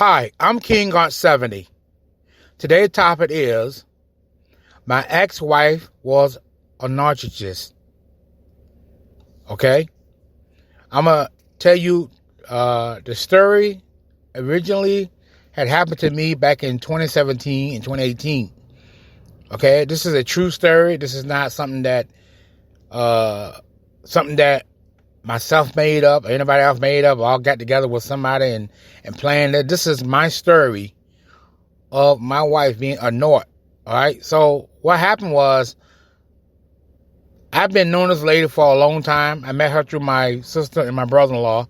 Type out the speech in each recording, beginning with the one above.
Hi, I'm KingArt70. Today's topic is, my ex-wife was a narcissist. Okay? I'm going to tell you the story originally had happened to me back in 2017 and 2018. Okay? This is a true story. This is not something that myself made up or anybody else made up, or I got together with somebody and planned it. This is my story of my wife being a narc. All right. So what happened was, I've been knowing this lady for a long time. I met her through my sister and my brother-in-law.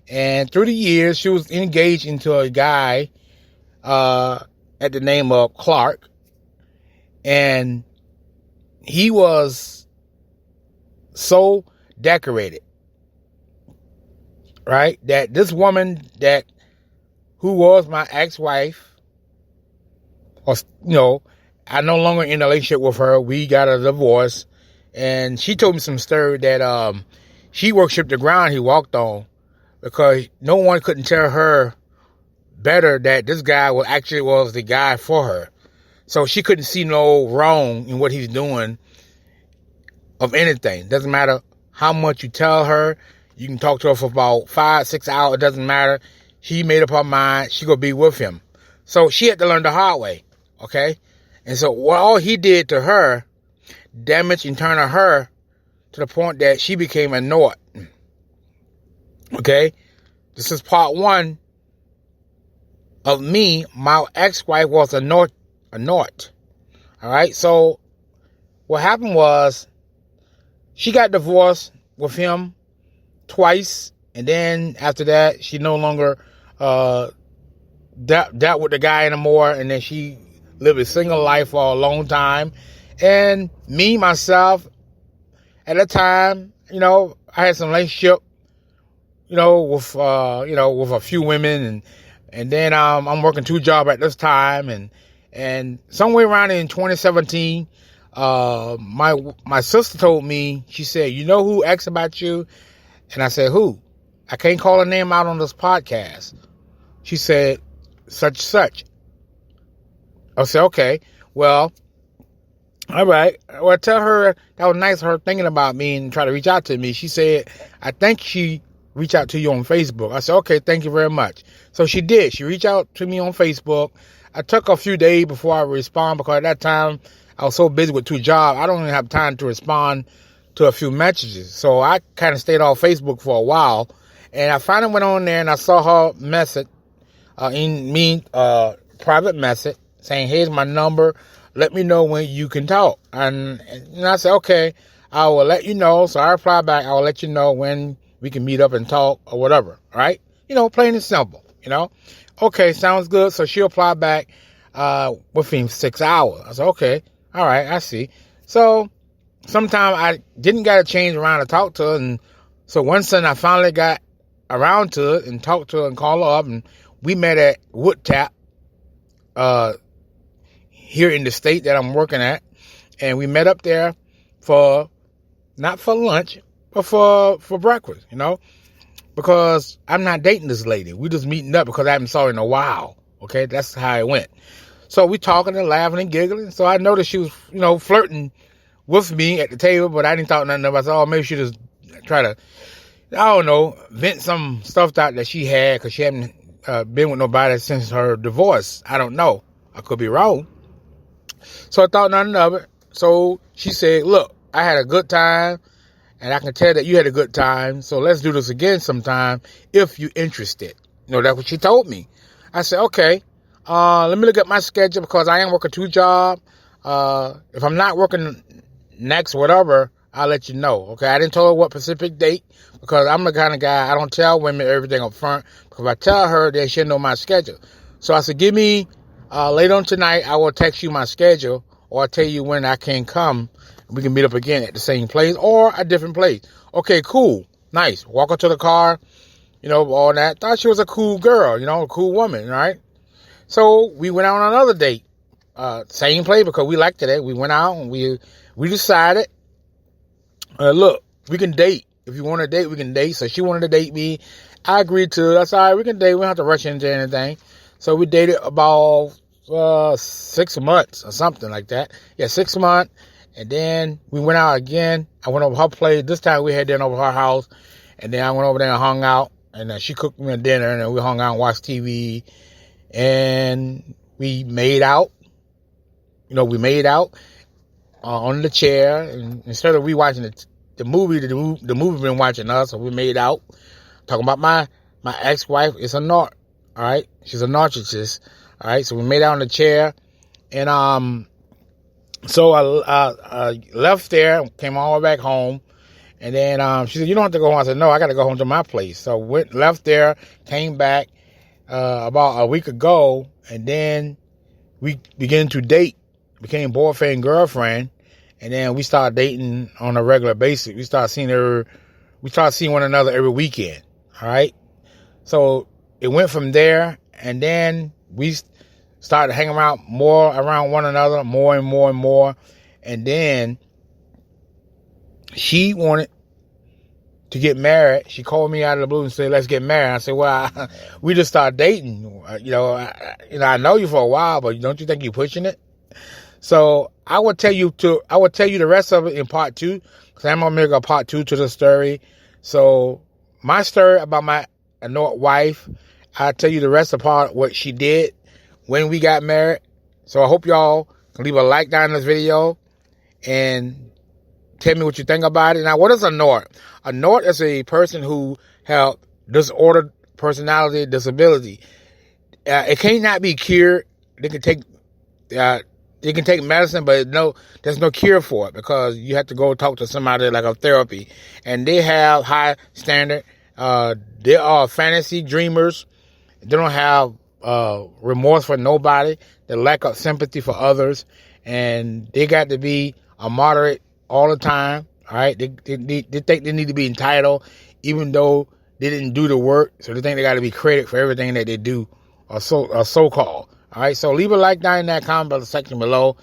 And through the years, she was engaged into a guy at the name of Clark. And he was so decorated, right, that this woman who was my ex-wife, or, I'm no longer in a relationship with her. We got a divorce, and she told me some story that she worshipped the ground he walked on, because no one couldn't tell her better that this guy was the guy for her. So she couldn't see no wrong in what he's doing of anything. Doesn't matter how much you tell her. You can talk to her for about 5-6 hours. It doesn't matter. She made up her mind. She gonna be with him. So she had to learn the hard way. Okay. And so all he did to her damaged and turned her to the point that she became a narc. Okay. This is part one of me. My ex-wife was a narc. All right. So what happened was, she got divorced with him twice, and then after that, she no longer dealt with the guy anymore, and then she lived a single life for a long time. And me, myself, at the time, I had some relationship, with a few women, and then I'm working 2 jobs at this time, and somewhere around in 2017, my sister told me, she said, "You know who asked about you?" And I said, "Who?" "I can't call her name out on this podcast." She said, "Such." I said, "Okay, well, all right. Well, tell her that was nice of her thinking about me and try to reach out to me." She said, "I think she reached out to you on Facebook." I said, "Okay, thank you very much." So she did. She reached out to me on Facebook. I took a few days before I respond, because at that time, I was so busy with 2 jobs, I don't even have time to respond to a few messages. So I kind of stayed off Facebook for a while. And I finally went on there and I saw her message, private message, saying, "Here's my number. Let me know when you can talk." And I said, "Okay, I will let you know." So I replied back, "I will let you know when we can meet up and talk," or whatever. All right. Plain and simple, Okay, sounds good. So she replied back, within 6 hours. I said, "Okay. All right, I see." So sometime I didn't get a change around to talk to her. And so one Sunday I finally got around to it and talked to her and called her up. And we met at Wood Tap, here in the state that I'm working at. And we met up there not for lunch, but for breakfast, because I'm not dating this lady. We just meeting up because I haven't saw her in a while. Okay. That's how it went. So we talking and laughing and giggling. So I noticed she was, flirting with me at the table, but I didn't talk nothing about it. I said, "Oh, maybe she just try to, vent some stuff out that she had, because she hadn't been with nobody since her divorce. I don't know. I could be wrong." So I thought nothing of it. So she said, "Look, I had a good time, and I can tell that you had a good time. So let's do this again sometime if you're interested." That's what she told me. I said, "Okay. Let me look at my schedule, because I am working 2 jobs. If I'm not working next, whatever, I'll let you know." Okay. I didn't tell her what specific date, because I'm the kind of guy, I don't tell women everything up front, because if I tell her, then she'll know my schedule. So I said, "Give me, later on tonight, I will text you my schedule, or I'll tell you when I can come. We can meet up again at the same place or a different place." "Okay, cool. Nice." Walk her to the car, all that. Thought she was a cool girl, a cool woman, right? So we went out on another date, same place, because we liked it. We went out and we decided, look, we can date. If you want to date, we can date. So she wanted to date me. I agreed to it. I said, "All right, we can date. We don't have to rush into anything." So we dated about 6 months or something like that. Yeah, 6 months. And then we went out again. I went over her place. This time we had dinner over her house. And then I went over there and hung out. And she cooked me a dinner. And then we hung out and watched TV. And we made out. We made out on the chair. And instead of we watching the movie been watching us. So we made out. Talking about my ex-wife is a narc. All right. She's a narcissist. All right. So we made out on the chair. And, so I left there, came all the way back home, and then she said, "You don't have to go home." I said, "No, I got to go home to my place." So left there, came back about a week ago, and then we began to date, became boyfriend and girlfriend, and then we started dating on a regular basis. We started seeing one another every weekend. All right, so it went from there, and then we started hanging around more around one another, more and more and more. And then she wanted to get married. She called me out of the blue and said, "Let's get married." I said, "Well, we just started dating. I know you for a while, but don't you think you're pushing it?" So I will tell you the rest of it in part 2, because I'm gonna make a part 2 to the story. So my story about my annoyed wife, I'll tell you the rest of part what she did when we got married. So I hope y'all can leave a like down in this video and tell me what you think about it. Now, what is a narc? A narc is a person who have disordered personality disability. It cannot be cured. They can take medicine, but there's no cure for it, because you have to go talk to somebody like a therapy. And they have high standard. They are fantasy dreamers. They don't have remorse for nobody. They lack of sympathy for others, and they got to be a moderate all the time. All right, they think they need to be entitled, even though they didn't do the work. So they think they got to be credited for everything that they do, or so called. All right, so leave a like down in that comment section below,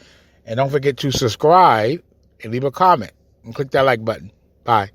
and don't forget to subscribe and leave a comment and click that like button. Bye.